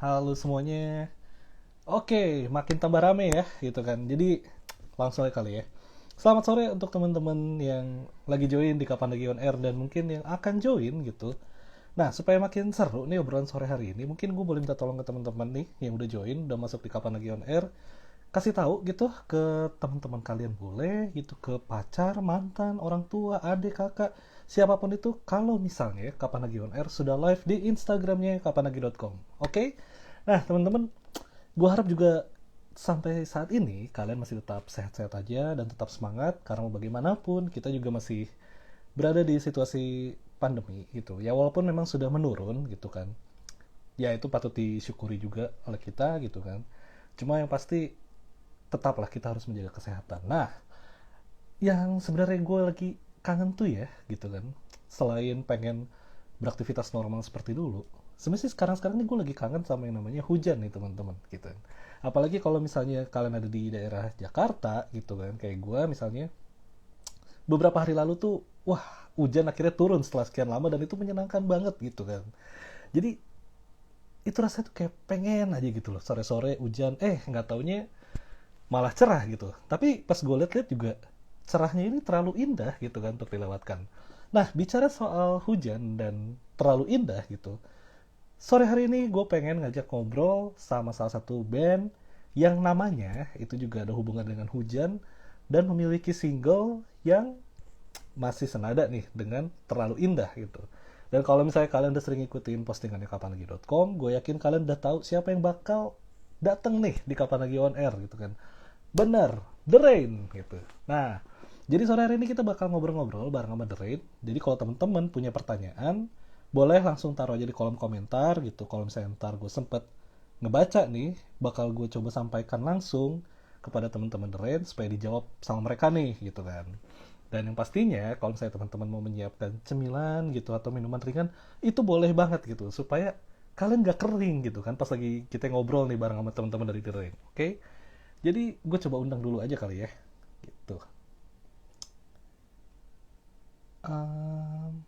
halo semuanya. Oke, makin tambah rame ya, gitu kan. Jadi langsung aja kali ya. Selamat sore untuk teman-teman yang lagi join di Kapan Lagi On Air dan mungkin yang akan join gitu. Nah, supaya makin seru nih obrolan sore hari ini, mungkin gue boleh minta tolong ke teman-teman nih yang udah join, udah masuk di Kapan Lagi On Air, kasih tahu gitu ke teman-teman kalian boleh gitu, ke pacar, mantan, orang tua, adik, kakak, siapapun itu kalau misalnya Kapan Lagi On Air sudah live di Instagramnya kapanlagi.com. Oke? Nah, teman-teman, gue harap juga sampai saat ini kalian masih tetap sehat-sehat aja dan tetap semangat karena mau bagaimanapun kita juga masih berada di situasi pandemi gitu. Ya walaupun memang sudah menurun gitu kan. Ya itu patut disyukuri juga oleh kita gitu kan. Cuma yang pasti tetaplah kita harus menjaga kesehatan. Nah, yang sebenarnya gue lagi kangen tuh ya gitu kan. Selain pengen beraktivitas normal seperti dulu, sebenarnya sih sekarang ini gue lagi kangen sama yang namanya hujan nih teman-teman gitu kan. Apalagi kalau misalnya kalian ada di daerah Jakarta gitu kan, kayak gue misalnya beberapa hari lalu tuh, wah, hujan akhirnya turun setelah sekian lama dan itu menyenangkan banget gitu kan. Jadi itu rasanya tuh kayak pengen aja gitu loh, sore-sore hujan, nggak taunya malah cerah gitu. Tapi pas gue liat-liat juga cerahnya ini terlalu indah gitu kan untuk dilewatkan. Nah, bicara soal hujan dan terlalu indah gitu, sore hari ini gue pengen ngajak ngobrol sama salah satu band yang namanya itu juga ada hubungan dengan hujan dan memiliki single yang masih senada nih dengan terlalu indah gitu. Dan kalau misalnya kalian udah sering ikutin postingannya kapanlagi.com, gue yakin kalian udah tahu siapa yang bakal dateng nih di Kapan Lagi On Air gitu kan. Bener, The Rain gitu. Nah, jadi sore hari ini kita bakal ngobrol-ngobrol bareng sama The Rain. Jadi kalau teman-teman punya pertanyaan, boleh langsung taruh aja di kolom komentar gitu. Kalau misalnya ntar gue sempet ngebaca nih, bakal gue coba sampaikan langsung kepada teman-teman The Rain supaya dijawab sama mereka nih gitu kan. Dan yang pastinya kalau misalnya teman-teman mau menyiapkan cemilan gitu atau minuman ringan, itu boleh banget gitu supaya kalian gak kering gitu kan pas lagi kita ngobrol nih bareng sama teman-teman dari The Rain. Oke? Jadi gue coba undang dulu aja kali ya. Gitu. Um,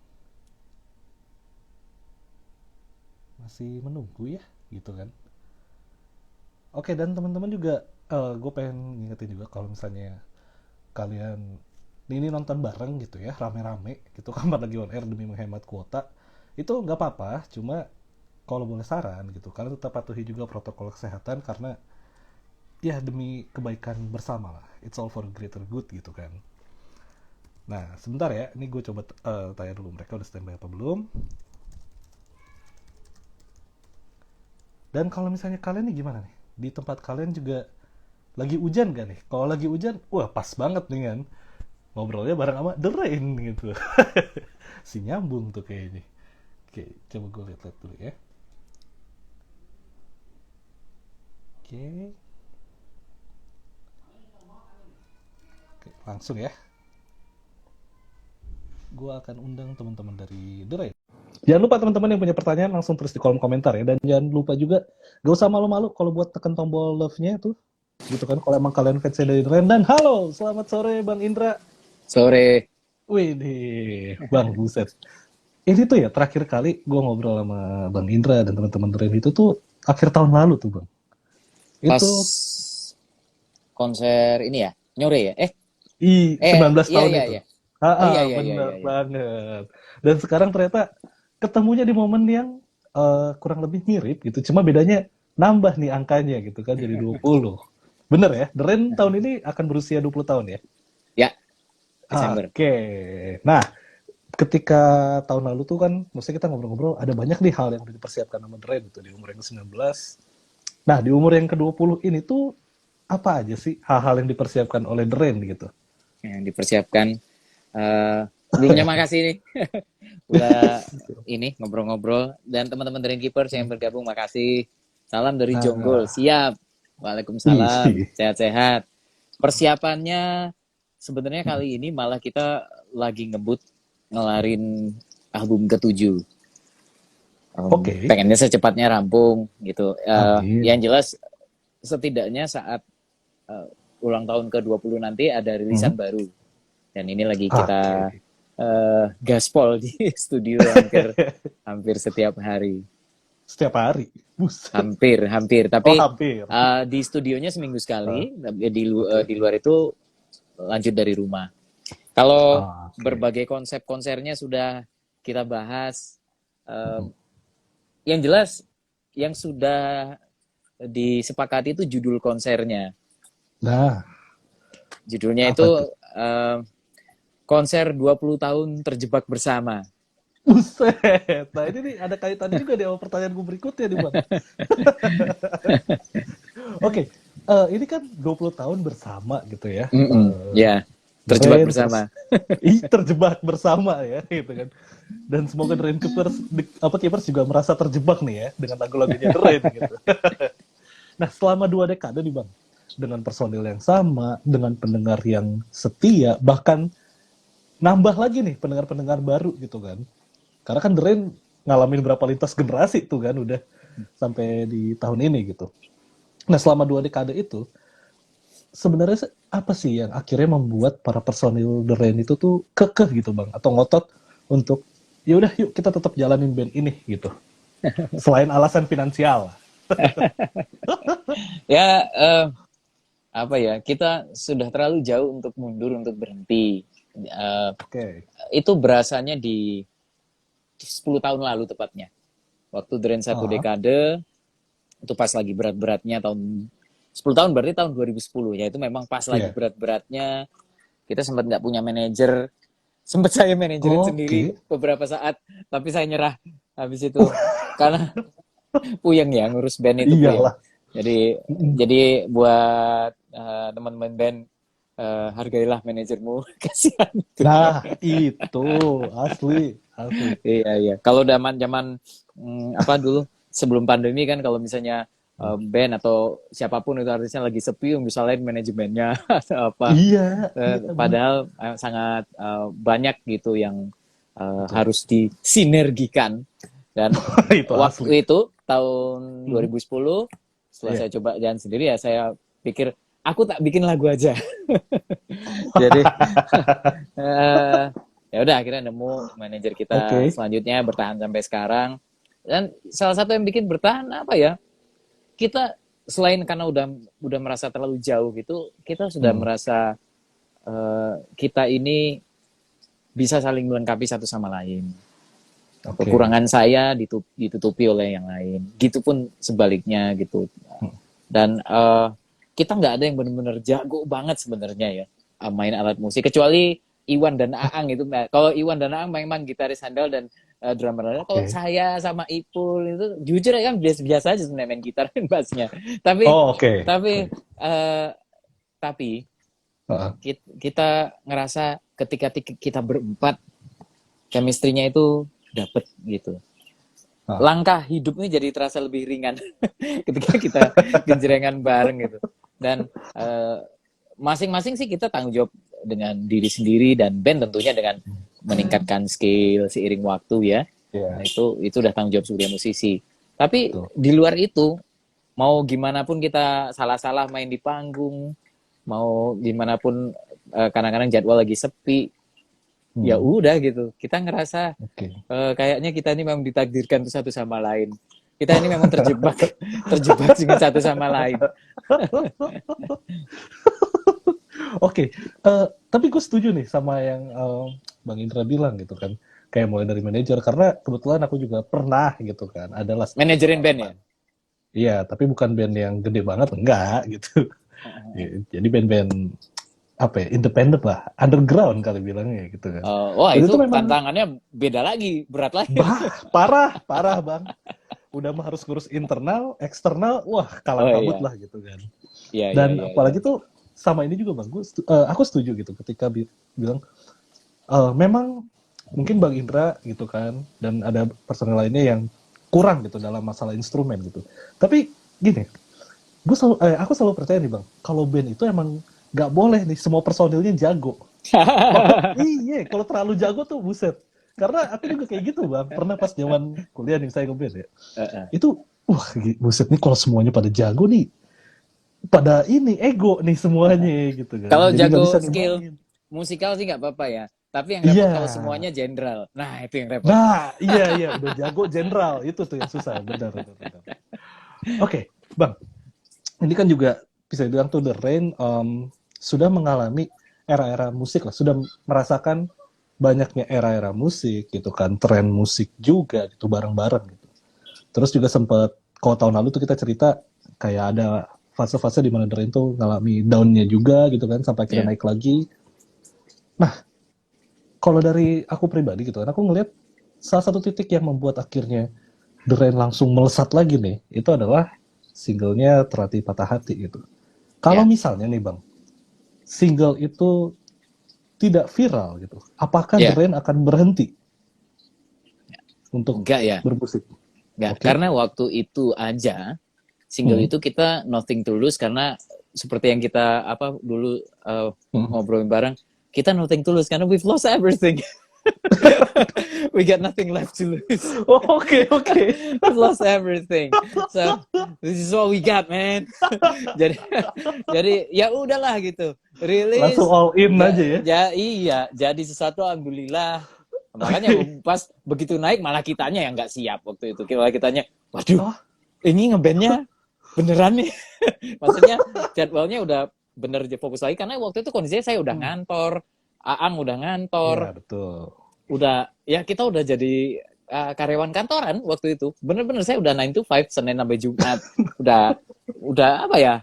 Masih menunggu ya gitu kan. Oke, dan teman-teman juga gue pengen ngingetin juga kalau misalnya kalian ini nonton bareng gitu ya, rame-rame gitu kamar lagi on air demi menghemat kuota, itu nggak apa-apa, cuma kalau boleh saran gitu, kalian tetap patuhi juga protokol kesehatan karena ya demi kebaikan bersama lah. It's all for greater good gitu kan. Nah, sebentar ya, ini gue coba tanya dulu mereka udah standby apa belum. Dan kalau misalnya kalian nih gimana nih? Di tempat kalian juga lagi hujan gak nih? Kalau lagi hujan, wah pas banget nih kan. Ngobrolnya bareng sama The Rain gitu. Si nyambung tuh kayaknya. Oke, coba gue lihat-lihat dulu ya. Oke, oke, langsung ya. Gue akan undang teman-teman dari The Rain. Jangan lupa teman-teman yang punya pertanyaan langsung tulis di kolom komentar ya. Dan jangan lupa juga gak usah malu-malu kalau buat tekan tombol love-nya tuh. Gitu kan kalau emang kalian fans dari The Rain. Dan halo, selamat sore Bang Indra. Sore. Wih deh, Bang Buset. Ini tuh ya terakhir kali gue ngobrol sama Bang Indra dan teman-teman Rain itu tuh akhir tahun lalu tuh Bang. Pas Itu konser ini ya, Nyore ya? 19 Iya tahun iya itu. iya. Oh iya Ah, iya iya bener iya iya. banget. Dan sekarang ternyata ketemunya di momen yang kurang lebih mirip gitu. Cuma bedanya nambah nih angkanya gitu kan jadi 20. Bener ya? The Rain tahun ini akan berusia 20 tahun ya? Ya, Desember. Oke. Nah, ketika tahun lalu tuh kan, maksudnya kita ngobrol-ngobrol, ada banyak nih hal yang udah dipersiapkan sama The Rain gitu di umur yang ke-19. Nah, di umur yang ke-20 ini tuh apa aja sih hal-hal yang dipersiapkan oleh The Rain gitu? Yang dipersiapkan. Sebelumnya makasih nih. Udah ini ngobrol-ngobrol. Dan teman-teman Dream Keepers yang bergabung, makasih. Salam dari Jonggol. Nah, Siap. Waalaikumsalam. ih, Sehat-sehat. Persiapannya sebenarnya kali ini malah kita lagi ngebut ngelarin album ke-7. oke, Pengennya secepatnya rampung gitu. Yang amin. jelas setidaknya saat ulang tahun ke-20 nanti ada Hmm, rilisan baru. Dan ini lagi kita oke. gaspol di studio hampir hampir setiap hari. Setiap hari. Buset. Hampir. Oh, Tapi hampir. di studionya seminggu sekali, tapi Oke. di luar itu lanjut dari rumah. Kalau Oke. berbagai konsep konsernya sudah kita bahas, yang jelas yang sudah disepakati itu judul konsernya. Nah, Judulnya apa itu tuh? eh, konser 20 tahun terjebak bersama. Buset. Nah, ini nih ada kaitannya juga nih sama pertanyaanku berikutnya nih, Bang. Oke, ini kan 20 tahun bersama gitu ya. Ya, The terjebak Rain, terus bersama. terjebak bersama ya, gitu kan. Dan semoga The Rain Keepers juga merasa terjebak nih ya, dengan lagu-lagunya The Rain gitu. Nah, selama 2 dekade nih Bang, dengan personil yang sama, dengan pendengar yang setia, bahkan nambah lagi nih pendengar-pendengar baru gitu kan. Karena kan The Rain ngalamin berapa lintas generasi tuh kan, udah sampai di tahun ini gitu. Nah, selama 2 dekade itu, sebenarnya apa sih yang akhirnya membuat para personil The Rain itu tuh kekeh gitu Bang, atau ngotot untuk ya udah yuk kita tetap jalanin band ini gitu. Selain alasan finansial. Ya, apa ya? Kita sudah terlalu jauh untuk mundur, untuk berhenti. Oke. Itu berasanya di 10 tahun lalu tepatnya. Waktu The Rain satu Ah, dekade, itu pas lagi berat-beratnya tahun 10 tahun berarti tahun 2010 ya, itu memang pas lagi iya. berat-beratnya. Kita sempat nggak punya manajer, sempat saya manajerin sendiri Oke. beberapa saat, tapi saya nyerah habis itu karena puyeng ya, ngurus band itu puyeng. Iyalah. Jadi buat teman-teman band, hargailah manajermu. Kasihan itu. Nah, itu asli, asli. Iya, iya. Kalau zaman-zaman apa dulu sebelum pandemi kan, kalau misalnya band atau siapapun itu artisnya lagi sepi, misalnya manajemennya atau apa. Iya, iya benar. Padahal sangat banyak gitu yang Betul. harus disinergikan. Dan Itu asli. waktu itu tahun Hmm, 2010, setelah iya. saya coba jalan sendiri ya, saya pikir aku tak bikin lagu aja. Jadi eh, ya udah, akhirnya nemu manajer kita Oke. selanjutnya, bertahan sampai sekarang. Dan salah satu yang bikin bertahan apa ya? Kita selain karena udah merasa terlalu jauh gitu, kita sudah Hmm, merasa kita ini bisa saling melengkapi satu sama lain. oke. Kekurangan saya ditutupi oleh yang lain. Gitu pun sebaliknya gitu. Hmm. Dan kita nggak ada yang benar-benar jago banget sebenarnya ya, main alat musik, kecuali Iwan dan Aang itu. Nah, kalau Iwan dan Aang memang gitaris handal dan drummer handal. Kalau Oke. saya sama Ipul itu jujur ya kan biasa-biasa aja sebenarnya main gitar dan bassnya. Tapi Oh, oke. tapi Oke. uh, tapi Heeh. kita ngerasa ketika kita berempat, chemistry-nya itu dapet gitu. Ah, Langkah hidup ini jadi terasa lebih ringan ketika kita genjrengan bareng gitu. Dan masing-masing sih kita tanggung jawab dengan diri sendiri, dan band tentunya dengan meningkatkan skill seiring waktu ya. Nah, iya, itu udah tanggung jawab sebagai musisi. Tapi betul. di luar itu, mau gimana pun kita salah-salah main di panggung, mau gimana pun kadang-kadang jadwal lagi sepi, ya Hmm, udah gitu. Kita ngerasa oke. kayaknya kita ini memang ditakdirkan tuh satu sama lain. Kita ini memang terjebak terjebak dengan satu sama lain. Oke, tapi gue setuju nih sama yang Bang Indra bilang gitu kan. Kayak mulai dari manajer, karena kebetulan aku juga pernah gitu kan. Adalah, Manajerin band ya. iya, tapi bukan band yang gede banget, enggak gitu. Ya, jadi band-band apa ya, independen lah, underground kali bilangnya gitu kan. Wah, Dan itu itu memang tantangannya beda lagi, berat lagi. parah, parah Bang. Udah mah harus ngurus internal, eksternal, wah kalang Oh kabut iya, lah gitu kan. iya, iya, Dan iya, iya. apalagi tuh sama ini juga Bang, aku setuju gitu ketika bilang memang mungkin Bang Indra gitu kan, dan ada personel lainnya yang kurang gitu dalam masalah instrumen gitu. Tapi gini, aku selalu percaya nih Bang, kalau band itu emang nggak boleh nih semua personilnya jago. Iya, kalau terlalu jago tuh buset. Karena aku juga kayak gitu Bang, pernah pas zaman kuliah nih saya ngeband ya. Itu wah buset nih kalau semuanya pada jago nih, pada ini ego nih semuanya gitu kan. Kalau Jadi nggak bisa jago skill ngembangin. musikal sih nggak apa-apa ya. Tapi yang repot Iya. kalau semuanya jenderal. Nah, itu yang repot. Nah, iya, udah jago jenderal. Itu tuh yang susah, benar. Oke, Bang. Ini kan juga bisa dibilang tuh The Rain sudah mengalami era-era musik lah, sudah merasakan banyaknya era-era musik gitu kan, tren musik juga gitu bareng-bareng gitu. Terus juga sempat kalau tahun lalu tuh kita cerita kayak ada fase-fase di mana The Rain tuh ngalami down-nya juga gitu kan sampai akhirnya naik lagi. Nah, kalau dari aku pribadi gitu kan, aku ngelihat salah satu titik yang membuat akhirnya The Rain langsung melesat lagi nih, itu adalah singlenya Terhati Patah Hati gitu. Kalau misalnya nih Bang, single itu tidak viral gitu, apakah The Rain akan berhenti untuk Enggak ya? bermusik? Enggak, Oke. karena waktu itu aja single itu kita Nothing to Lose, karena seperti yang kita dulu ngobrolin bareng, kita Nothing to Lose karena we've lost everything. We got nothing left to lose. Oke. We've lost everything. So this is what we got, man. jadi ya udahlah gitu. Rilis. Langsung all in aja ya. Iya, jadi sesuatu alhamdulillah. Makanya pas begitu naik malah kitanya yang nggak siap waktu itu. Malah kitanya, waduh, ini ngebandnya beneran nih. Maksudnya jadwalnya udah bener fokus lagi karena waktu itu kondisinya saya udah ngantor, Aang udah ngantor. Iya, betul. Kita udah jadi karyawan kantoran waktu itu. Bener-bener saya udah 9 to 5 Senin sampai Jumat. udah apa ya?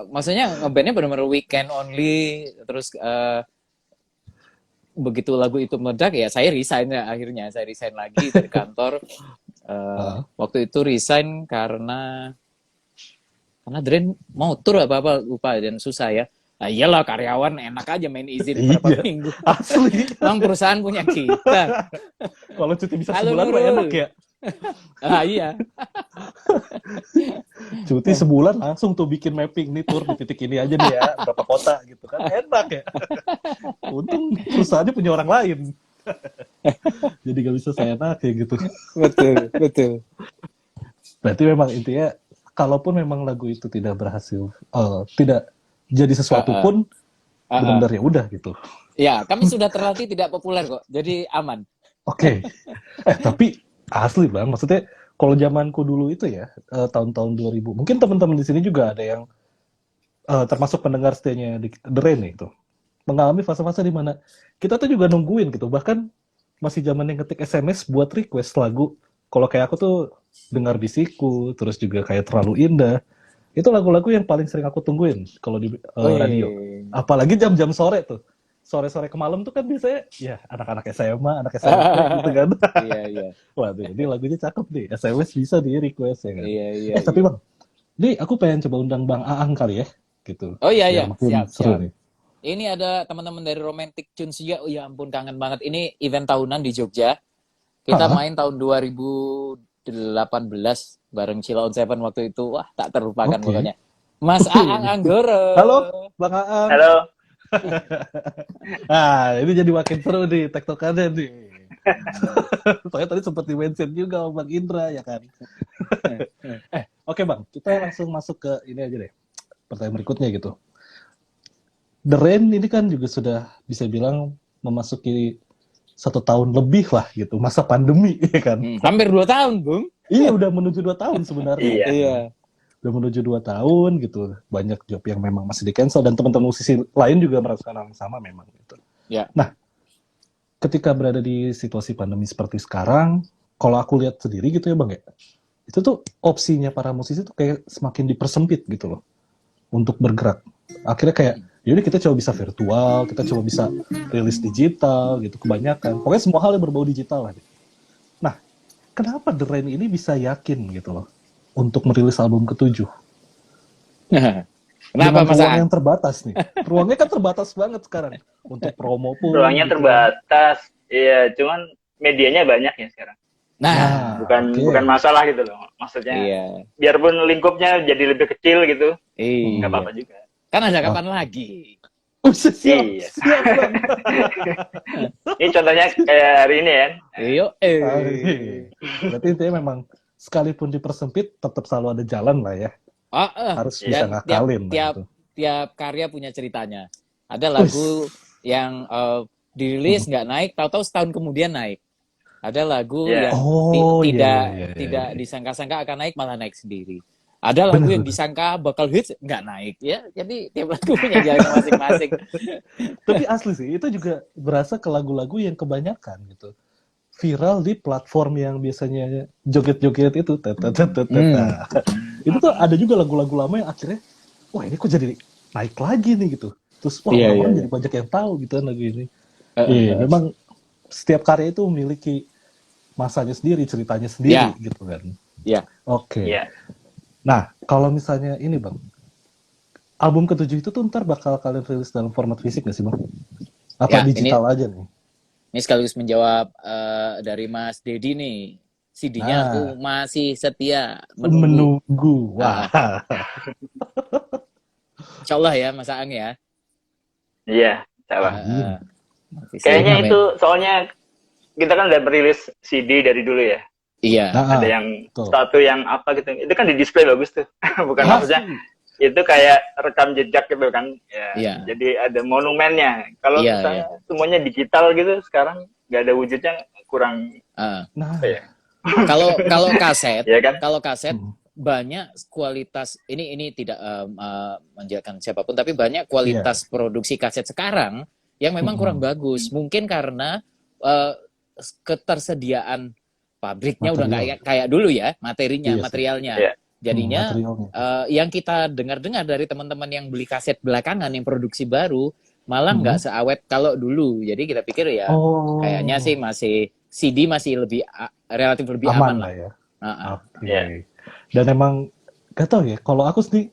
Maksudnya ngebandnya bener-bener weekend only. Terus begitu lagu itu meledak ya saya resign ya akhirnya. Saya resign lagi dari kantor. Waktu itu resign karena Drain mau tur apa-apa lupa dan susah ya. Nah, iyalah karyawan enak aja main izin beberapa minggu. Asli. Emang perusahaan punya kita. Kalau cuti bisa sebulan mah enak ya. Iya. Cuti sebulan langsung tuh bikin mapping nih tur di titik ini aja nih ya, berapa kota gitu kan. Enak ya. Untung perusahaannya punya orang lain. Jadi gak bisa seenak kayak gitu. Betul. Berarti memang intinya kalaupun memang lagu itu tidak berhasil, tidak jadi sesuatu pun benar-benar ya udah gitu. Ya, kami sudah terlatih tidak populer kok, jadi aman. Oke. Tapi asli Bang, maksudnya kalau zamanku dulu itu ya, tahun-tahun 2000, mungkin teman-teman di sini juga ada yang termasuk pendengar setia-nya di The Rain itu, mengalami fase-fase di mana kita tuh juga nungguin gitu, bahkan masih zaman yang ketik SMS buat request lagu. Kalau kayak aku tuh dengar Bisiku, terus juga kayak Terlalu Indah. Itu lagu-lagu yang paling sering aku tungguin kalau di radio. Apalagi jam-jam sore tuh. Sore-sore ke malam tuh kan biasanya ya anak-anak SMA, anak SMP gitu kan. Iya. Waduh, ini lagunya cakep nih. SMS bisa di request ya kan. Iya. Tapi Bang, ini aku pengen coba undang Bang Aang kali ya, gitu. Oh iya, makin seru siap. nih. Ini ada teman-teman dari Romantic Tunes juga. Oh ya ampun, kangen banget. Ini event tahunan di Jogja. Kita main tahun 2018 bareng Cila on Seven waktu itu. Wah, tak terlupakan pokoknya. Mas Aang Anggoro. Halo, Bang Aang. Halo. Ini jadi makin seru nih tektokannya nih. Soalnya tadi sempat di-mention juga sama Bang Indra ya kan. Oke Bang, kita langsung masuk ke ini aja deh. Pertanyaan berikutnya gitu. The Rain ini kan juga sudah bisa bilang memasuki 1 tahun lebih lah gitu, masa pandemi ya kan. Hampir 2 tahun, Bung. Iya, udah menuju 2 tahun sebenarnya. Iya. Udah menuju 2 tahun gitu. Banyak job yang memang masih di-cancel dan teman-teman musisi lain juga merasakan hal yang sama memang gitu. Ya. Nah, ketika berada di situasi pandemi seperti sekarang, kalau aku lihat sendiri gitu ya Bang ya, itu tuh opsinya para musisi tuh kayak semakin dipersempit gitu loh untuk bergerak. Akhirnya kayak yaudah kita coba bisa virtual, kita coba bisa rilis digital gitu kebanyakan. Pokoknya semua hal yang berbau digital lah. Gitu. Nah, kenapa The Rain ini bisa yakin gitu loh untuk merilis album ke-7? Kenapa Mas ruang yang terbatas nih. Ruangnya kan terbatas banget sekarang untuk promo pun. Ruangnya gitu. terbatas. Iya, cuman medianya banyak ya sekarang. Nah, bukan masalah gitu loh. Maksudnya biarpun lingkupnya jadi lebih kecil gitu. Enggak apa-apa juga. Kan ada kapan lagi? Siap. Ini contohnya kayak hari ini ya. Berarti intinya memang sekalipun dipersempit tetap selalu ada jalan lah ya. Harus bisa ngakalin. Tiap karya punya ceritanya. Ada lagu yang dirilis nggak naik, tahu-tahu setahun kemudian naik. Ada lagu yang tidak disangka-sangka akan naik, malah naik sendiri. Ada lagu yang disangka bakal hits, nggak naik ya. Jadi tiap lagu punya jalan masing-masing. Tapi asli sih, itu juga berasa ke lagu-lagu yang kebanyakan gitu viral di platform yang biasanya joget-joget itu. Itu tuh ada juga lagu-lagu lama yang akhirnya, wah ini kok jadi naik lagi nih gitu. Terus wah orang jadi banyak yang tahu gitu kan lagu ini. Memang setiap karya itu memiliki masanya sendiri, ceritanya sendiri gitu kan. Oke. Nah, kalau misalnya ini Bang, album ke-7 itu tuh ntar bakal kalian rilis dalam format fisik nggak sih Bang? Apa digital aja nih? Ini sekaligus menjawab dari Mas Dedi nih. CD-nya aku masih setia menunggu. Wah. Insya Allah ya, Mas Aang ya. Iya, insya Allah. Kayaknya itu soalnya kita kan udah merilis CD dari dulu ya. Iya. Ada yang satu yang apa gitu. Itu kan di display bagus tuh. Bukan maksudnya itu kayak rekam jejak gitu kan. Ya. Jadi ada monumennya. Kalau misalnya semuanya digital gitu sekarang nggak ada wujudnya, kurang. Kalau kaset, kan? Kalau kaset banyak kualitas ini tidak menjelekkan siapapun, tapi banyak kualitas produksi kaset sekarang yang memang kurang bagus. Mungkin karena ketersediaan pabriknya udah nggak kayak dulu ya, materialnya. Jadinya yang kita dengar-dengar dari teman-teman yang beli kaset belakangan yang produksi baru malah nggak seawet kalau dulu. Jadi kita pikir ya kayaknya sih masih CD masih relatif lebih aman lah ya. Dan emang gak tau ya, kalau aku sendiri,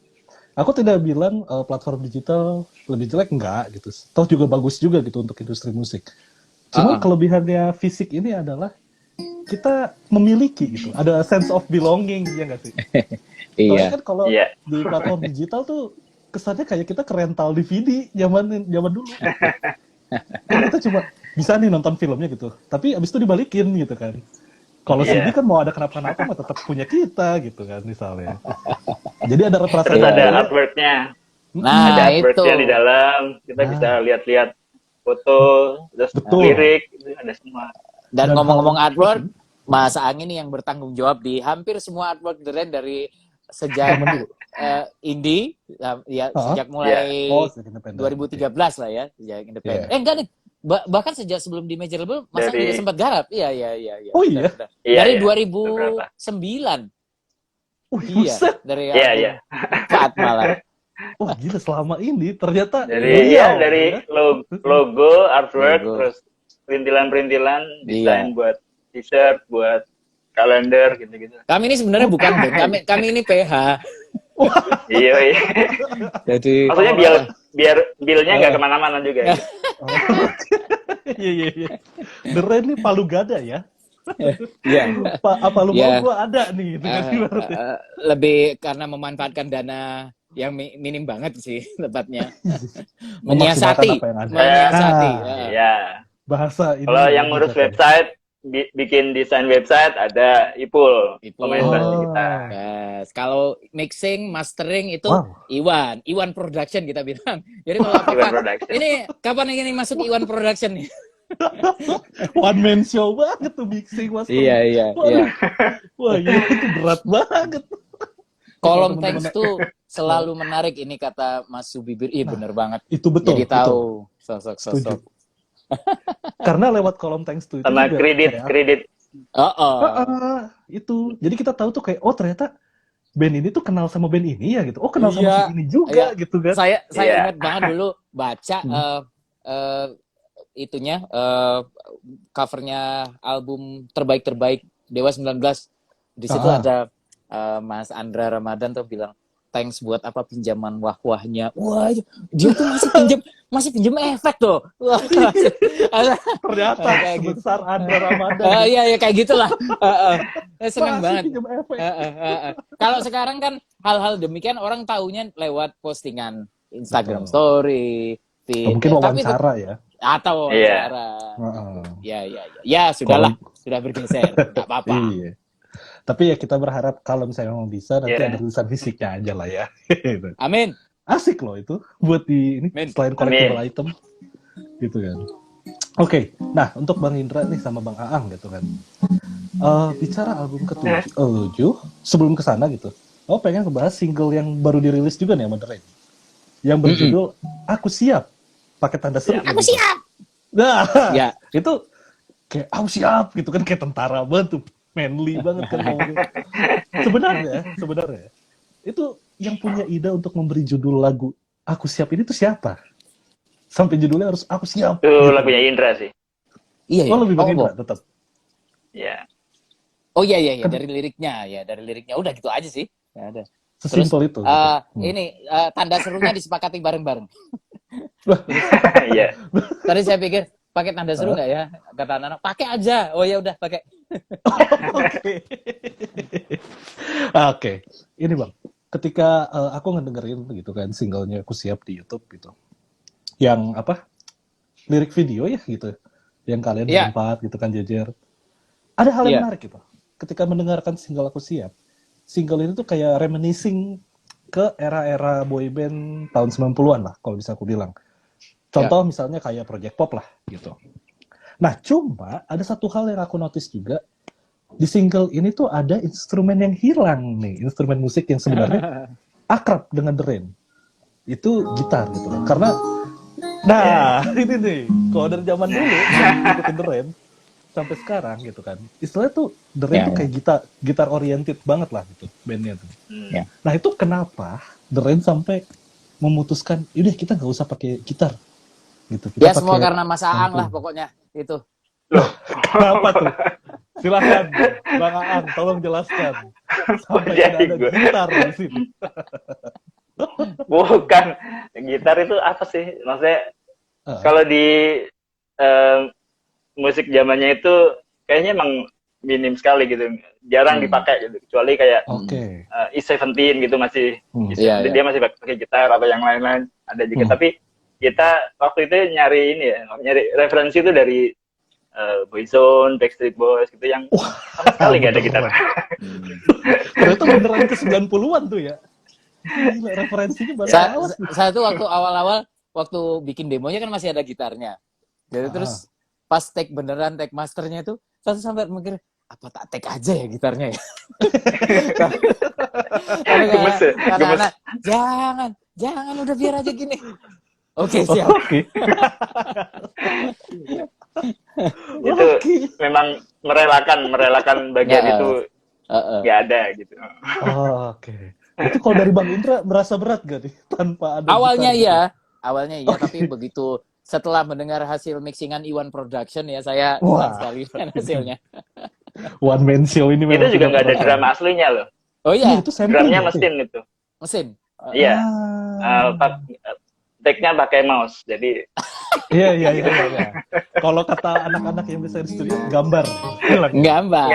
aku tidak bilang platform digital lebih jelek, enggak gitu. Toh juga bagus juga gitu untuk industri musik. Cuma kelebihannya fisik ini adalah kita memiliki gitu, ada sense of belonging, ya nggak sih? Soalnya kan kalau di platform digital tuh kesannya kayak kita ke rental DVD zaman dulu. Kan kita cuma bisa nih nonton filmnya gitu, tapi abis itu dibalikin gitu kan. Kalau CD kan mau ada kenapa-napa mah tetap punya kita gitu kan misalnya. Jadi ada perasaan. Terus ada artwork-nya. Ada artwork-nya di dalam, kita bisa lihat-lihat foto, terus lirik, ada semua. Dan ngomong-ngomong artwork, Mas Aang ini yang bertanggung jawab di hampir semua artwork The Rain dari sejak indie, sejak mulai 2013 lah ya, sejak independen. Enggak nih, bahkan sejak sebelum di major label, Mas Aang juga sempat garap. Iya. Oh iya? Dari 2009. Iya, dari 4 malah. Wah gila, selama ini ternyata dari logo, artwork, terus perintilan-perintilan, desain buat t-shirt, buat kalender gitu-gitu. Kami ini sebenarnya bukan band, kami ini PH. Iya. Jadi maksudnya biar bilnya nggak kemana-mana juga. Iya. The Rain ini palu gada ya. Iya. Apa lu mau gua ada nih? Lebih karena memanfaatkan dana yang minim banget sih tepatnya. Menyiasati. Iya. Bahasa ini. Kalau yang ngurus website, bikin desain website ada Ipul. Pemain kita. Yes. Kalau mixing, mastering itu Iwan Production kita bilang. Jadi kalau ini kapan ini masuk Iwan Production nih? One man show banget tuh mixing mastering. Iya. Wah, itu berat banget. Kolom teks tuh selalu menarik, ini kata Mas Subibir. Bener banget. Itu betul. Jadi tahu sosok-sosok. Karena lewat kolom thanks to itu sama kredit. Itu. Jadi kita tahu tuh kayak ternyata band ini tuh kenal sama band ini ya gitu. Kenal sama si ini juga gitu kan. Saya ingat banget dulu baca itunya covernya album terbaik Dewa 19. Di situ ada Mas Andra Ramadan tuh bilang, thanks buat apa pinjaman wah-wahnya. Wah, dia tuh masih pinjam efek tuh. Wah, ternyata sebesar Andra Ramadan. Iya kayak gitulah. Senang banget. Kalau sekarang kan hal-hal demikian orang taunya lewat postingan Instagram story, feed. Mungkin wawancara ya. Atau wawancara. Ya, sudahlah, sudah bergeser. Enggak apa-apa. Iya. Tapi ya kita berharap kalau misalnya memang bisa nanti ada tulisan fisiknya aja lah ya. Amin. Asik loh itu buat di ini selain collectible item gitu kan. Oke, nah untuk Bang Indra nih sama Bang Aang gitu kan. Bicara album ke-7, sebelum ke sana gitu. Pengen ngebahas single yang baru dirilis juga nih sama The Rain. Yang berjudul Aku Siap. Pakai tanda seru. Aku gitu. siap. Nah, Ya. Itu kayak aku siap gitu kan, kayak tentara banget tuh. Manly banget kan ngomongnya. Sebenarnya itu yang punya ide untuk memberi judul lagu Aku Siap ini tuh siapa? Sampai judulnya harus Aku Siap. Itu gitu. lagunya Indra sih. Iya. Lebih Bang Indra tetap. Iya. Oh iya dari liriknya udah gitu aja sih. Ya ada. Sesimpel itu. Ini tanda serunya disepakati bareng-bareng. Iya. Tadi saya pikir pakai tanda seru nggak ya? Kata anak-anak, pakai aja. Oh ya udah pakai. Oke. Ini Bang, ketika aku ngedengerin gitu kan singlenya Aku Siap di YouTube gitu, yang lirik video ya gitu, yang kalian berempat gitu kan jejer, ada hal yang menarik gitu. Ketika mendengarkan single Aku Siap, single ini tuh kayak reminiscing ke era-era boyband tahun 90-an lah, kalau bisa aku bilang. Contoh misalnya kayak Project Pop lah gitu. Nah, cuma ada satu hal yang aku notice juga, di single ini tuh ada instrumen yang hilang nih, instrumen musik yang sebenarnya akrab dengan The Rain. Itu gitar gitu loh. Karena ini nih, kalau dari zaman dulu ngikutin The Rain sampai sekarang gitu kan, istilahnya tuh The Rain tuh kayak gitar oriented banget lah gitu bandnya tuh. Nah itu kenapa The Rain sampai memutuskan, udah kita nggak usah pakai gitar gitu. Kita semua karena Mas Aang lah pokoknya itu. Loh, kenapa tuh? Silakan Bang Aang, tolong jelaskan. Sampai tidak ada gitar di sini. Bukan, gitar itu apa sih? Maksudnya kalau di musik zamannya itu kayaknya emang minim sekali gitu, jarang dipakai gitu, kecuali kayak E17 gitu masih dia masih pakai gitar atau yang lain-lain ada juga. Tapi kita waktu itu nyari referensi itu dari Boyzone, Backstreet Boys gitu yang sama sekali nggak ada gitar. Ternyata beneran ke 90-an tuh ya. Gila, referensinya banyak. Saya tuh waktu awal-awal waktu bikin demonya kan masih ada gitarnya. Jadi terus pas take masternya itu saya sampai mikir apa tak take aja ya gitarnya ya. Karena jangan udah biar aja gini. Oke, siap. Itu memang merelakan bagian itu nggak ada gitu. Oke. Itu kalau dari Bang Indra merasa berat gak nih tanpa ada awalnya iya tapi begitu setelah mendengar hasil mixingan Iwan Production ya saya senang sekali dengan hasilnya. One man show ini itu juga nggak ada drum aslinya loh. Oh iya, itu drumnya mesin itu. Mesin. Iya. Take-nya pakai mouse, jadi iya. Kalau kata anak-anak yang bisa di studio, gambar. Gambar.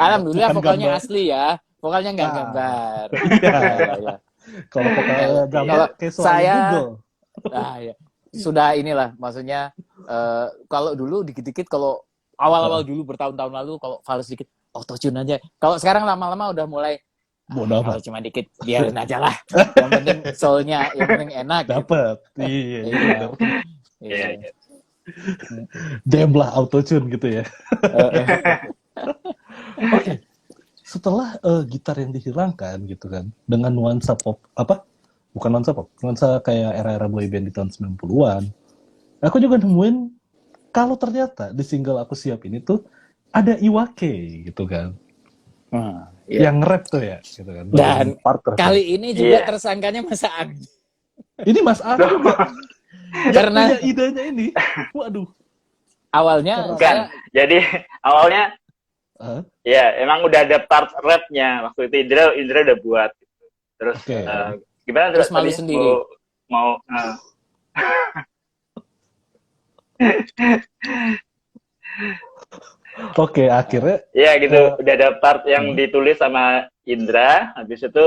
Alhamdulillah vokalnya asli ya, vokalnya nggak gambar. Iya. Kalau vokalnya gambar, kayak saya, sudah inilah, maksudnya kalau dulu dikit-dikit, kalau awal-awal dulu bertahun-tahun lalu, kalau fals dikit, auto-tune aja. Kalau sekarang lama-lama udah mulai kalau cuma dikit biarin aja lah. Yang penting soulnya, yang penting enak. Dapat. Gitu. Iya. Dem lah autotune gitu ya. Oke. Setelah gitar yang dihilangkan gitu kan, dengan nuansa pop bukan nuansa pop, nuansa kayak era-era boyband di tahun 90-an. Aku juga nemuin kalau ternyata di single Aku Siap ini tuh ada Iwake gitu kan. Yang nge-rap tuh ya gitu kan. Dan kali ini juga tersangkanya Mas Aang. Ini Mas Aang karena idenya ini. Waduh. Awalnya jadi awalnya ya emang udah ada part rapnya waktu itu Indra udah buat gitu. Terus gimana terus malu sendiri mau Oke, akhirnya ya gitu udah ada part yang ditulis sama Indra, habis itu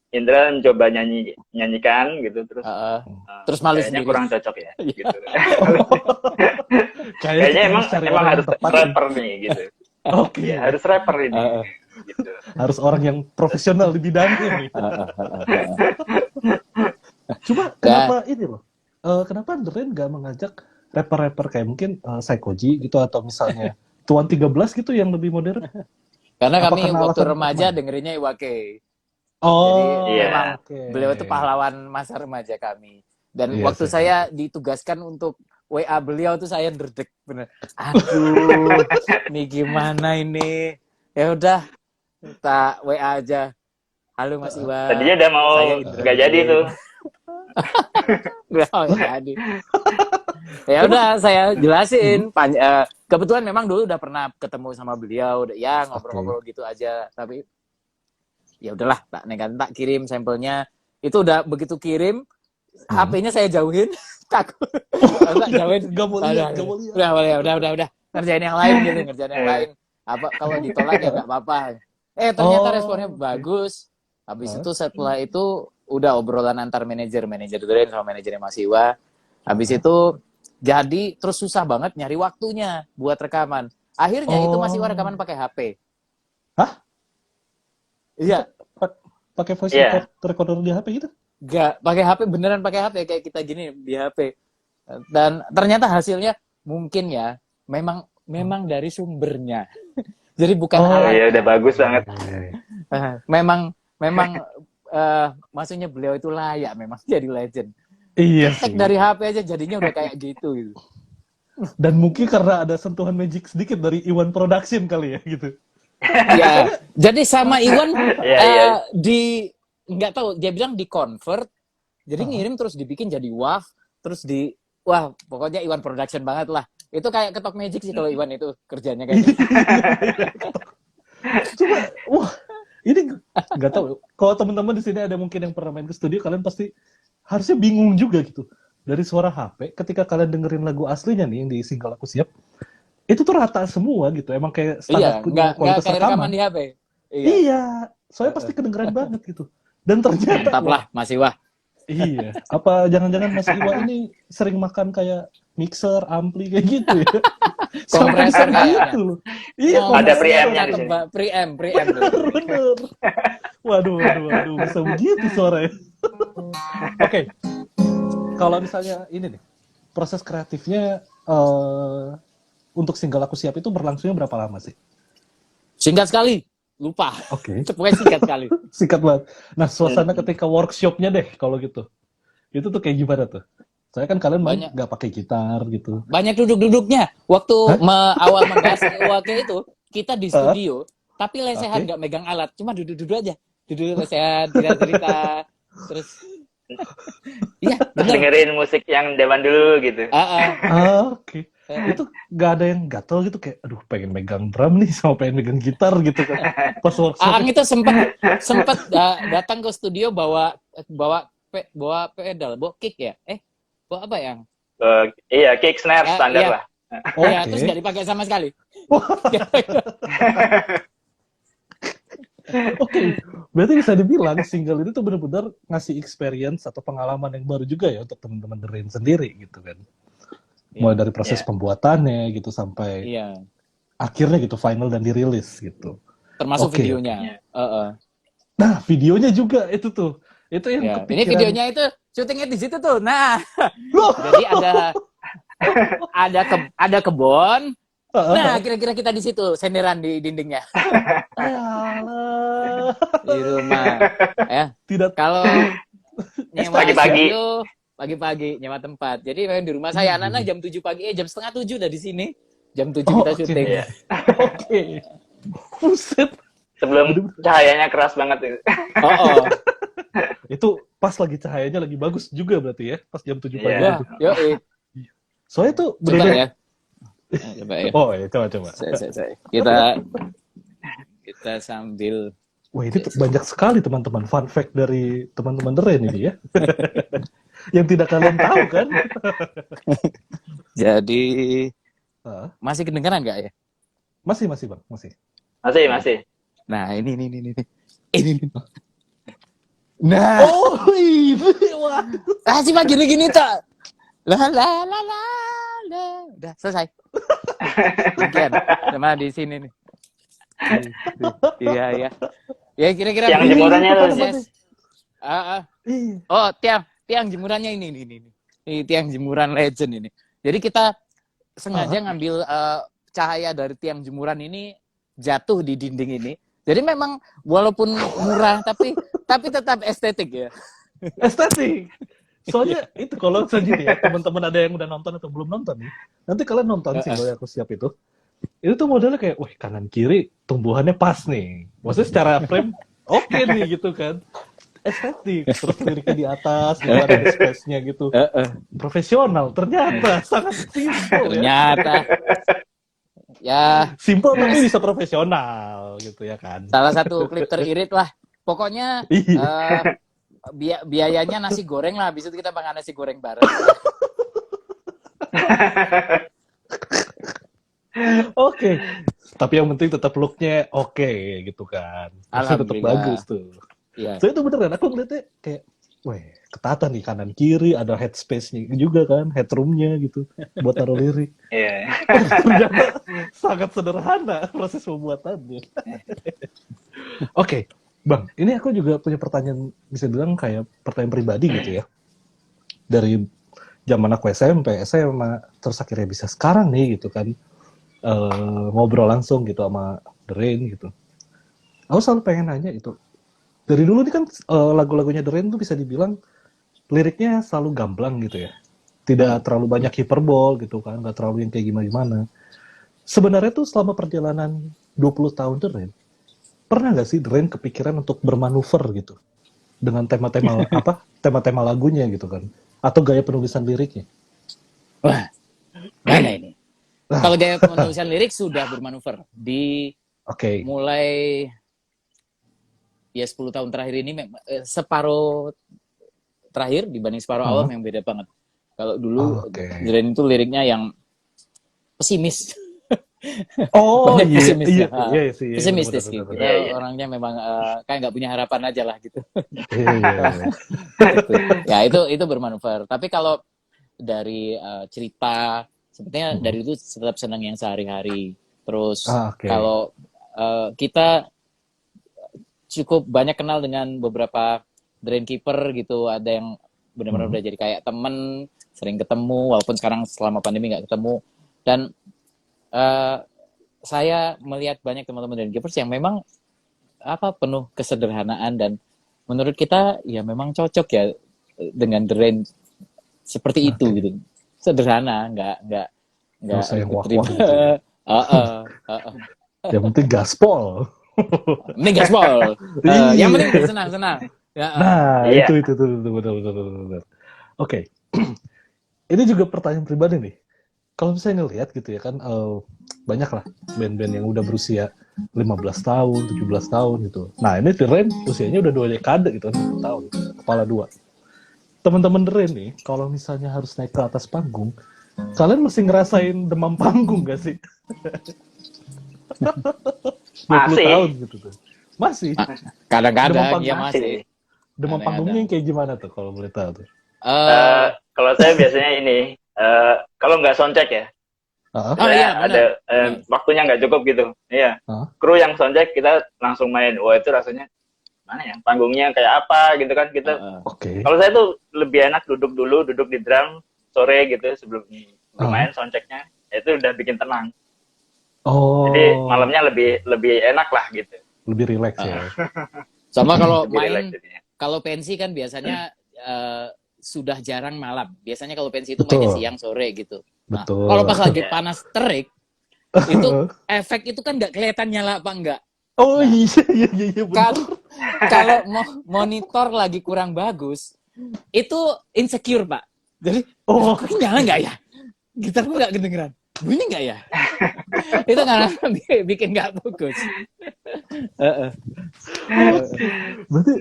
Indra mencoba nyanyikan gitu, terus malu sendiri kurang cocok ya gitu. Kayaknya emang harus rapper nih gitu. Ya, harus rapper ini gitu. Harus orang yang profesional di bidangnya nih. Cuma kenapa ini loh, kenapa The Rain nggak mengajak rapper-rapper kayak mungkin Psychoji gitu atau misalnya Tuan 13 gitu yang lebih modern? Karena Apa kami karena waktu alasan remaja teman? dengerinnya Iwake. Jadi Oh, memang oke. beliau itu pahlawan masa remaja kami. Dan Iya waktu sih. saya ditugaskan untuk WA beliau tuh saya derdek bener. Aduh, nih gimana ini? Ya udah, tak WA aja. Halo Mas Iwa, Tadinya udah mau saya Indra nggak jadi Brain. tuh. Nggak jadi. Ya udah saya jelasin. Kebetulan memang dulu udah pernah ketemu sama beliau, ya ngobrol-ngobrol gitu aja. Tapi ya udahlah, tak kirim sampelnya. Itu udah begitu kirim, HP-nya saya jauhin, takut. Tak jauhin. Gak mau lihat, gak mau lihat. Udah. Ngerjain yang lain gitu, ngerjain yang lain. Apa kalau ditolak ya nggak apa-apa. Ternyata responnya bagus. Habis itu setelah itu udah obrolan antar manajer Drain sama manajernya Mas Iwa. Habis itu jadi terus susah banget nyari waktunya buat rekaman. Akhirnya itu Mas Iwa rekaman pakai HP. Hah? Iya. Pakai voice recorder di HP gitu? Enggak, pakai HP, beneran pakai HP kayak kita gini di HP. Dan ternyata hasilnya mungkin ya memang dari sumbernya. Jadi bukan alat. Iya, udah bagus banget. Memang maksudnya beliau itu layak memang jadi legend. Iya sih. sih. Dari HP aja jadinya udah kayak gitu. Dan mungkin karena ada sentuhan magic sedikit dari Iwan Production kali ya gitu. Ya, jadi sama Iwan nggak tahu, dia bilang di convert, jadi ngirim terus dibikin jadi WAV, terus pokoknya Iwan Production banget lah. Itu kayak ketok magic sih kalau Iwan itu kerjanya kayak gitu. Cuma, ini nggak tahu. Kalau teman-teman di sini ada mungkin yang pernah main ke studio, kalian pasti harusnya bingung juga gitu. Dari suara HP, ketika kalian dengerin lagu aslinya nih yang di single Aku Siap, itu tuh rata semua gitu. Emang kayak standar punya kualitas kayak rekaman di HP. Iya, soalnya pasti kedengeran banget gitu. Dan ternyata mantap lah Mas Iwa. Iya, apa jangan-jangan Mas Iwa ini sering makan kayak mixer, ampli kayak gitu ya? Kompresor kayaknya. Gitu loh. Iya, ada preamp-nya di sini. Preamp. Bener. Waduh, bisa begitu suaranya. Oke. Kalau misalnya ini nih, proses kreatifnya untuk single Aku Siap itu berlangsungnya berapa lama sih? Singkat sekali, lupa. Oke. Pokoknya singkat sekali. Singkat banget. Nah, suasana ketika workshopnya deh, kalau gitu. Itu tuh kayak gimana tuh? Saya kan kalian main nggak pakai gitar gitu. Banyak duduk-duduknya. Waktu awal membahas Iwake itu, kita di studio, tapi lesehan nggak megang alat, cuma duduk-duduk aja. Duduk lesehan, cerita-cerita, terus iya, dengerin musik yang zaman dulu gitu. Oke. Itu nggak ada yang gatel gitu kayak aduh pengen megang drum nih sama pengen megang gitar gitu kan. Pas workshop. Aang itu sempat datang ke studio bawa pedal, bawa kick ya? Bawa apa yang? Iya, kick snare standar lah. Iya, terus nggak dipakai sama sekali. Oke, berarti bisa dibilang single itu tuh benar-benar ngasih experience atau pengalaman yang baru juga ya untuk teman-teman The Rain sendiri gitu kan. Mulai dari proses pembuatannya gitu sampai akhirnya gitu final dan dirilis gitu. Termasuk videonya. Nah, videonya juga itu tuh. Itu yang kepikiran. Ini videonya itu syutingnya di situ tuh. Nah, jadi ada kebun. Nah, kira-kira kita di situ senderan di dindingnya. Di rumah. Ya. Tidak. Kalau nyewa pagi-pagi nyewa tempat. Jadi memang di rumah saya anak-anak jam 7 pagi, jam setengah 7 udah di sini. Jam 7 kita syuting. Oke. Buset. Sebelum cahayanya keras banget itu. Itu pas lagi cahayanya lagi bagus juga berarti ya, pas jam 7 pagi itu. Soalnya tuh bener-bener coba ya. Oh ya, coba. Kita sambil. Wah, ini banyak sekali teman-teman fun fact dari teman-teman The Rain ini ya. Yang tidak kalian tahu kan? Jadi masih kedengeran nggak ya? Masih Bang, masih. Nah, ini. Nah. Oh, ini wah. Cuma gini tak. La. Udah selesai. Sekian. Sama di sini nih. Iya. Ya kira-kira yang jemurannya tuh. Oh, tiang jemurannya ini. tiang jemuran legend ini. Jadi kita sengaja ngambil cahaya dari tiang jemuran ini jatuh di dinding ini. Jadi memang walaupun murah tapi tetap estetik ya. Estetik. Soalnya itu kalau saja ya teman-teman ada yang udah nonton atau belum nonton nih, nanti kalian nonton sih kalau aku siap itu. Itu tuh modelnya kayak, wah kanan kiri tumbuhannya pas nih. Maksudnya secara frame oke nih gitu kan. Estetik, terus liriknya di atas, ada space-nya gitu. Profesional, ternyata sangat simple ternyata. Ya. Simple tapi bisa profesional gitu ya kan. Salah satu klip teririt lah. Pokoknya biayanya nasi goreng lah. Habis itu kita makan nasi goreng bareng. Oke. Tapi yang penting tetap look-nya oke gitu kan. Masih tetap bagus tuh. Iya. So itu beneran aku ngeliatnya kayak, wah ketata nih kanan kiri, ada headspace-nya juga kan, headroom-nya gitu buat taruh lirik. Iya. Ternyata sangat sederhana proses pembuatannya. Oke, Bang, ini aku juga punya pertanyaan, bisa bilang kayak pertanyaan pribadi gitu ya. Dari zaman aku SMP, SMA, terus akhirnya bisa sekarang nih gitu kan, ngobrol langsung gitu sama The Rain gitu. Aku selalu pengen nanya itu, dari dulu nih kan lagu-lagunya The Rain tuh bisa dibilang liriknya selalu gamblang gitu ya. Tidak terlalu banyak hiperbol gitu kan, nggak terlalu yang kayak gimana-gimana. Sebenarnya tuh selama perjalanan 20 tahun The Rain, pernah nggak sih The Rain kepikiran untuk bermanuver gitu? Dengan tema-tema tema-tema lagunya gitu kan? Atau gaya penulisan liriknya? Wah, mana ini? Kalau gaya penulisan lirik sudah bermanuver. Mulai ya 10 tahun terakhir ini separuh terakhir dibanding separuh awal yang beda banget. Kalau dulu The Rain itu liriknya yang pesimis. Pesimistis gitu. Orangnya memang kayak nggak punya harapan aja lah gitu. Ya itu bermanuver. Tapi kalau dari cerita, sepertinya dari itu tetap senang yang sehari-hari. Terus kalau kita cukup banyak kenal dengan beberapa Drainkeeper gitu, ada yang benar-benar udah jadi kayak temen, sering ketemu, walaupun sekarang selama pandemi nggak ketemu. Dan saya melihat banyak teman-teman Drainkeepers yang memang penuh kesederhanaan, dan menurut kita ya memang cocok ya dengan The Rain seperti itu gitu, sederhana, nggak yang terima. Yang penting gaspol. Ini gaspol. Yang penting senang-senang. Nah, itu betul. Oke. Ini juga pertanyaan pribadi nih. Kalau misalnya ngelihat gitu ya kan, banyak lah band-band yang udah berusia 15 tahun, 17 tahun gitu. Nah, ini The Rain usianya udah 2 dekade gitu, 20 tahun, kepala 2. Teman-teman The Rain nih, kalau misalnya harus naik ke atas panggung, kalian mesti ngerasain demam panggung gak sih? 20 tahun gitu tuh. Masih. Kadang-kadang ya masih. Demam panggungnya yang kayak gimana tuh kalau boleh tahu tuh? Kalau saya biasanya ini, kalau nggak soundcheck ya, ada waktunya nggak cukup gitu. Iya. Kru yang soundcheck kita langsung main. Wah itu rasanya mana ya? Panggungnya kayak apa gitu kan kita. Kalau saya tuh lebih enak duduk di drum sore gitu sebelum main soundchecknya. Itu udah bikin tenang. Jadi malamnya lebih enak lah gitu. Lebih rileks ya. Sama kalau main, kalau pensi kan biasanya sudah jarang malam. Biasanya kalau pensi itu mainnya siang sore gitu. Nah, kalau pas lagi panas terik, itu efek itu kan nggak kelihatan nyala apa enggak. Iya. Kalau monitor lagi kurang bagus, itu insecure Pak. Jadi, nyala nggak ya? Gitarku nggak kedengeran. Bunyi nggak ya? Itu karena bikin nggak fokus. Berarti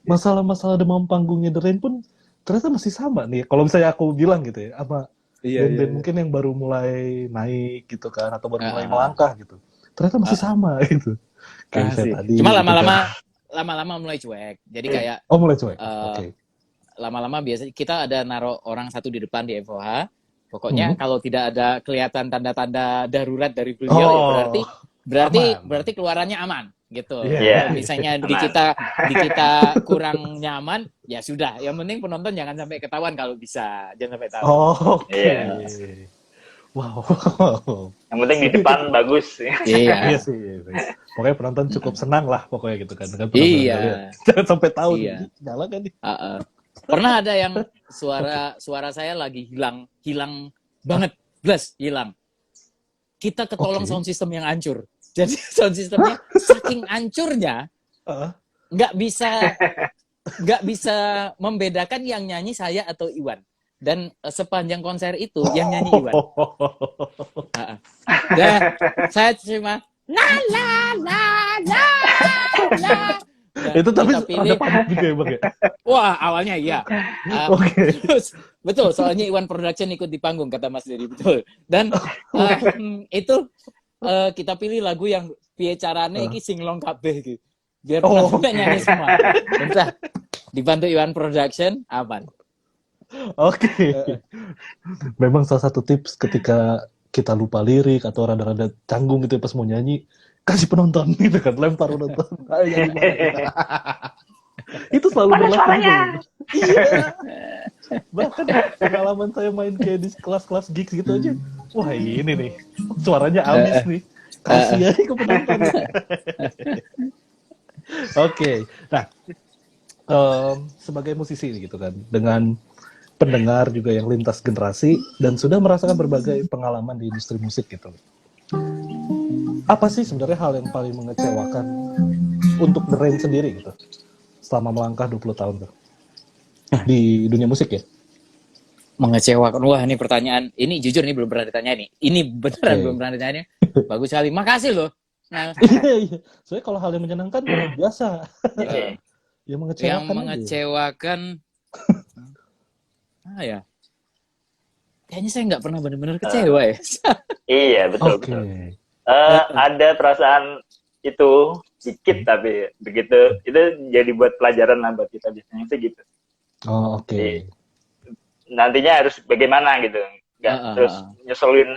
masalah-masalah demam panggungnya The Rain pun ternyata masih sama nih. Kalau misalnya aku bilang gitu ya, apa band-band mungkin yang baru mulai naik gitu kan, atau baru mulai melangkah gitu, ternyata masih sama gitu. Kayak saya tadi. Cuma lama-lama mulai cuek. Jadi kayak mulai cuek. Lama-lama biasanya kita ada naruh orang satu di depan di FOH. Pokoknya kalau tidak ada kelihatan tanda-tanda darurat dari beliau, ya berarti keluarannya aman. gitu. Yeah. Kalau misalnya di kita kurang nyaman, ya sudah. Yang penting penonton jangan sampai ketahuan kalau bisa, jangan sampai tahu. Oh, oke. Iya. Wow. Yang penting di depan bagus. Iya sih. Pokoknya penonton cukup senang lah pokoknya gitu kan dengan penampilan Iya. kalian. Jangan sampai tahu Iya. nih, nyala kan nih. Pernah ada yang suara saya lagi hilang banget, blas hilang. Kita ketolong sound system yang hancur. Jadi sound systemnya saking hancurnya nggak bisa membedakan yang nyanyi saya atau Iwan. Dan sepanjang konser itu yang nyanyi Iwan. Dan saya cuma la la la la la. Itu tapi ada panik juga ya Bang ya? Wah, awalnya iya. Oke. Betul, soalnya Iwan Production ikut di panggung, kata Mas Dedi, betul. Dan itu kita pilih lagu yang piye carane iki singlong kabeh iki. Biar penonton nyanyi semua. Udah dibantu Iwan Production, aman. Oke. Memang salah satu tips ketika kita lupa lirik atau rada-rada canggung gitu pas mau nyanyi, kasih penonton gitu kan, lempar penonton. Ayo nyanyi bareng. Itu selalu berlaku. Iya. Bahkan pengalaman saya main kayak di kelas-kelas gigs gitu aja. Wah ini nih, suaranya habis nih. Kasih aja ke penonton. Oke. Nah, sebagai musisi gitu kan, dengan pendengar juga yang lintas generasi dan sudah merasakan berbagai pengalaman di industri musik gitu. Apa sih sebenarnya hal yang paling mengecewakan untuk The Rain sendiri gitu selama melangkah 20 tahun tuh di dunia musik ya? Mengecewakan. Wah, ini pertanyaan. Ini jujur nih belum pernah ditanya nih. Ini beneran belum pernah ditanya. Bagus sekali. Makasih loh. Nah, iya. Soalnya kalau hal yang menyenangkan biasa. Yang mengecewakan ya. Kayaknya saya nggak pernah benar-benar kecewa ya. Iya, betul. Okay. Ada perasaan itu sedikit, tapi begitu itu jadi buat pelajaran lah buat kita biasanya sih gitu. Oh, oke. Okay. Nantinya harus bagaimana gitu. Nggak terus nyeselin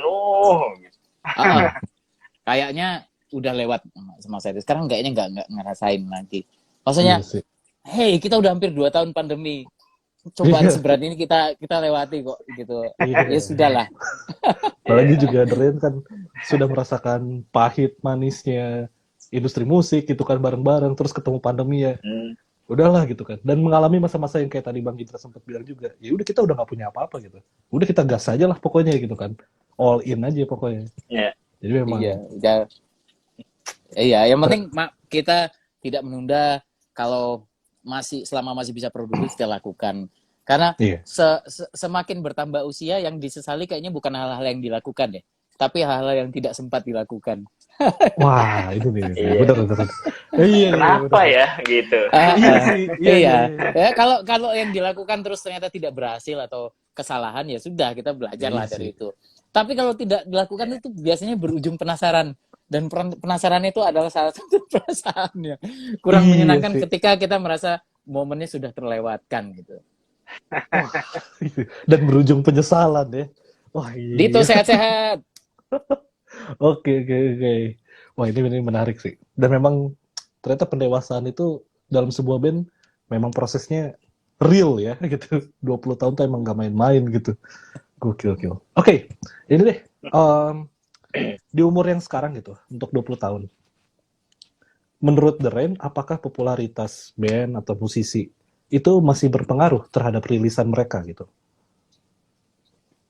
gitu. Kayaknya udah lewat sama saya. Sekarang kayaknya nggak ngerasain lagi. Maksudnya, hey, kita udah hampir 2 tahun pandemi. Cobaan seberat ini kita lewati kok gitu. Ya sudahlah. Apalagi juga The Rain kan sudah merasakan pahit manisnya industri musik gitu kan bareng-bareng, terus ketemu pandemi ya. Udahlah gitu kan. Dan mengalami masa-masa yang kayak tadi Bang Gitra sempat bilang juga. Ya udah kita udah nggak punya apa-apa gitu. Udah kita gas aja lah pokoknya gitu kan. All in aja pokoknya. Iya. Jadi memang. Iya, yang penting kita tidak menunda. Kalau selama masih bisa produktif kita lakukan. Karena semakin bertambah usia yang disesali kayaknya bukan hal-hal yang dilakukan ya, tapi hal-hal yang tidak sempat dilakukan. Wah, itu nih. Benar. Kenapa ya gitu? Iya. Ya, kalau yang dilakukan terus ternyata tidak berhasil atau kesalahan ya sudah kita belajarlah dari itu. Tapi kalau tidak dilakukan itu biasanya berujung penasaran. Dan penasaran itu adalah salah satu perasaan yang kurang menyenangkan ketika kita merasa momennya sudah terlewatkan gitu. Wah, dan berujung penyesalan ya. Wah, iya. Dito sehat-sehat. Oke. Wah, ini menarik sih. Dan memang ternyata pendewasaan itu dalam sebuah band memang prosesnya real ya gitu. 20 tahun tuh emang gak main-main gitu. Gokil. Oke, ini deh. Di umur yang sekarang gitu, untuk 20 tahun. Menurut The Rain, apakah popularitas band atau musisi itu masih berpengaruh terhadap rilisan mereka gitu?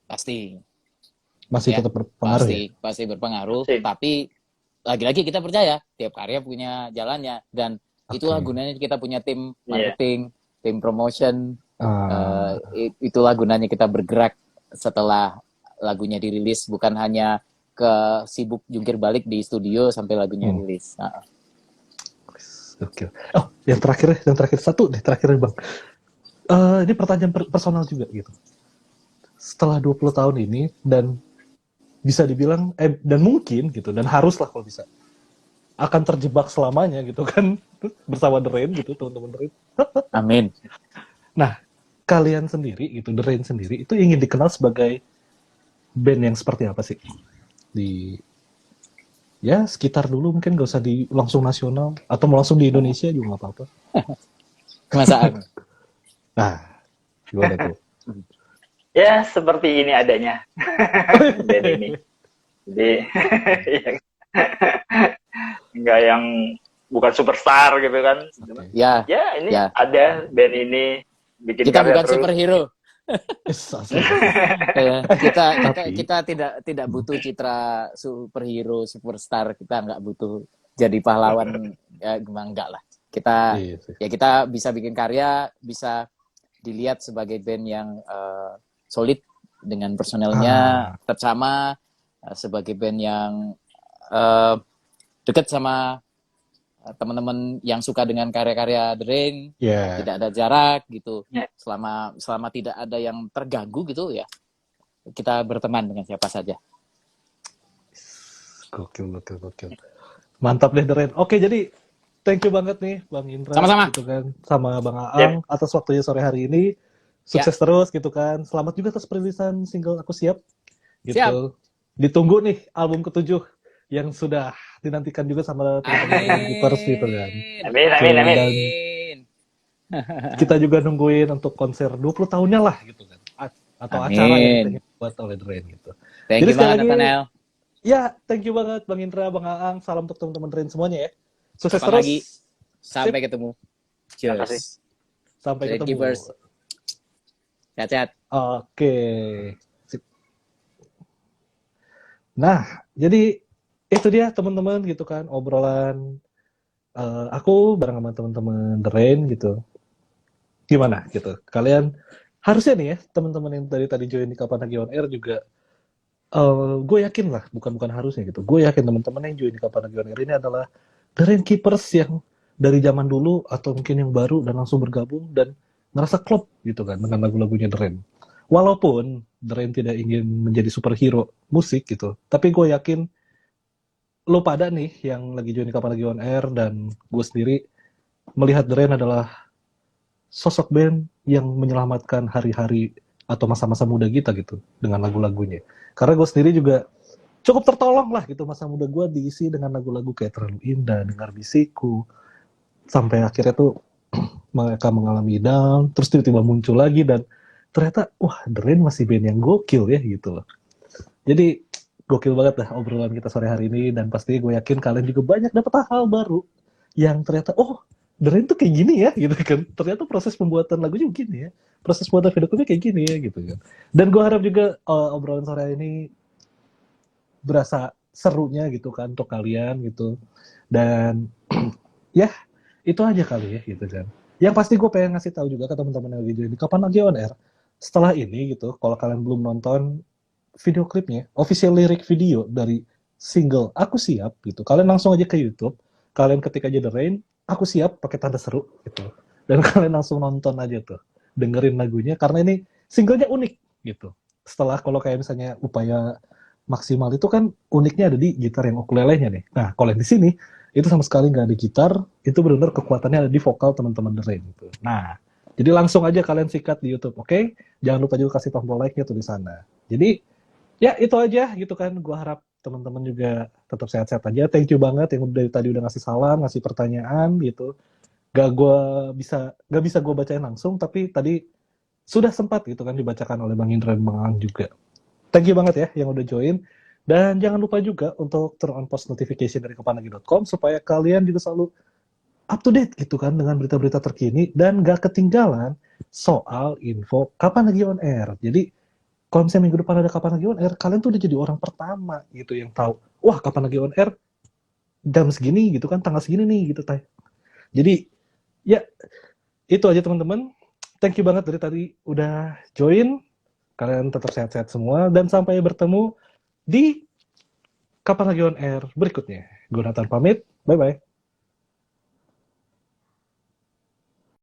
Pasti. Masih tetap berpengaruh Pasti berpengaruh, tapi lagi-lagi kita percaya tiap karya punya jalannya dan itulah gunanya kita punya tim marketing, tim promotion. Itulah gunanya kita bergerak setelah lagunya dirilis, bukan hanya sibuk jungkir balik di studio sampai lagunya rilis. Oke. Oh, yang terakhir satu deh, Bang. Ini pertanyaan personal juga gitu. Setelah 20 tahun ini dan bisa dibilang dan mungkin gitu dan haruslah kalau bisa akan terjebak selamanya gitu kan bersama The Rain gitu, teman-teman The Rain. Amin. Nah, kalian sendiri gitu, The Rain sendiri itu ingin dikenal sebagai band yang seperti apa sih? ya sekitar dulu, mungkin gak usah langsung nasional atau mau langsung di Indonesia juga nggak apa-apa. Kemasaan. Nah, gimana tuh? Ya seperti ini adanya band ini. Jadi nggak yang bukan superstar gitu kan. Ya. Ya ini ada band ini bikin kita bukan terus. Superhero. kita tidak butuh citra superhero, superstar. Kita nggak butuh jadi pahlawan. Ya enggak lah. Kita bisa bikin karya, bisa dilihat sebagai band yang solid dengan personelnya tetap sama, sebagai band yang dekat sama teman-teman yang suka dengan karya-karya The Rain, tidak ada jarak gitu. Selama tidak ada yang terganggu gitu ya, kita berteman dengan siapa saja. Gokil. Mantap deh The Rain. Oke, jadi thank you banget nih Bang Indra. Sama-sama. Gitu kan, sama Bang Aang atas waktunya sore hari ini. Sukses terus gitu kan. Selamat juga atas perilisan single Aku Siap. Gitu. Siap. Ditunggu nih album ke-7 yang sudah dinantikan juga sama teman-teman Keepers gitu kan. Amin. Dan kita juga nungguin untuk konser 20 tahunnya lah gitu kan. Atau acara yang dibuat oleh The Rain gitu. Thank you banget Nathanael. Ya, thank you banget Bang Indra, Bang Aang. Salam untuk teman-teman The Rain semuanya ya. Sukses Kapan terus. Lagi. Sampai ketemu. Cheers. Sampai ketemu. Keepers. Sehat-sehat. Oke. Nah, jadi itu dia teman-teman gitu kan, obrolan aku bareng sama teman-teman The Rain gitu. Gimana gitu? Kalian harusnya nih ya, teman-teman yang tadi join di Kapan Lagi On Air juga, gue yakin lah, bukan harusnya gitu. Gue yakin teman-teman yang join di Kapan Lagi On Air ini adalah The Rain Keepers yang dari zaman dulu atau mungkin yang baru dan langsung bergabung dan ngerasa klop gitu kan dengan lagu-lagunya The Rain. Walaupun The Rain tidak ingin menjadi superhero musik gitu, tapi gue yakin lo pada nih yang lagi join Kapan Lagi On Air dan gue sendiri melihat The Rain adalah sosok band yang menyelamatkan hari-hari atau masa-masa muda kita gitu dengan lagu-lagunya. Karena gue sendiri juga cukup tertolong lah gitu, masa muda gue diisi dengan lagu-lagu kayak Terlalu Indah, Dengar Bisikku, sampai akhirnya tuh mereka mengalami down, terus tiba-tiba muncul lagi dan ternyata wah The Rain masih band yang gokil ya gitu loh. Jadi gokil banget lah obrolan kita sore hari ini dan pasti gue yakin kalian juga banyak dapat hal baru yang ternyata The Rain tuh kayak gini ya gitu kan. Ternyata proses pembuatan lagunya begini ya. Proses pembuatan video klipnya kayak gini ya gitu kan. Dan gue harap juga obrolan sore hari ini berasa serunya gitu kan untuk kalian gitu. Dan ya itu aja kali ya gitu kan. Yang pasti gue pengen ngasih tahu juga ke teman-teman yang lagi di Kapan Lagi On Air. Setelah ini gitu, kalau kalian belum nonton video klipnya, official lyric video dari single Aku Siap gitu, kalian langsung aja ke YouTube, kalian ketik aja The Rain, Aku Siap pakai tanda seru gitu. Dan kalian langsung nonton aja tuh, dengerin lagunya karena ini singlenya unik gitu. Setelah kalau kayak misalnya Upaya Maksimal itu kan uniknya ada di gitar yang ukulelenya nih. Nah, kalau yang di sini itu sama sekali nggak ada gitar, itu benar-benar kekuatannya ada di vokal teman-teman The Rain gitu. Nah, jadi langsung aja kalian sikat di YouTube, oke? Jangan lupa juga kasih tombol like-nya tuh di sana. Jadi ya itu aja gitu kan. Gua harap teman-teman juga tetap sehat-sehat aja. Thank you banget yang dari tadi udah ngasih salam, ngasih pertanyaan gitu. Gak bisa gue bacain langsung, tapi tadi sudah sempat gitu kan dibacakan oleh Bang Indra dan Bang Ang juga. Thank you banget ya yang udah join. Dan jangan lupa juga untuk turn on post notification dari kapanlagi.com supaya kalian juga selalu up to date gitu kan dengan berita-berita terkini dan gak ketinggalan soal info Kapan Lagi On Air. Jadi kalau misalnya minggu depan ada Kapan Lagi On Air, kalian tuh udah jadi orang pertama gitu yang tahu, wah Kapan Lagi On Air jam segini gitu kan, tanggal segini nih gitu. Jadi ya itu aja teman-teman. Thank you banget dari tadi udah join. Kalian tetap sehat-sehat semua dan sampai bertemu di Kapan Lagi On Air berikutnya. Gue Nathan pamit, bye-bye.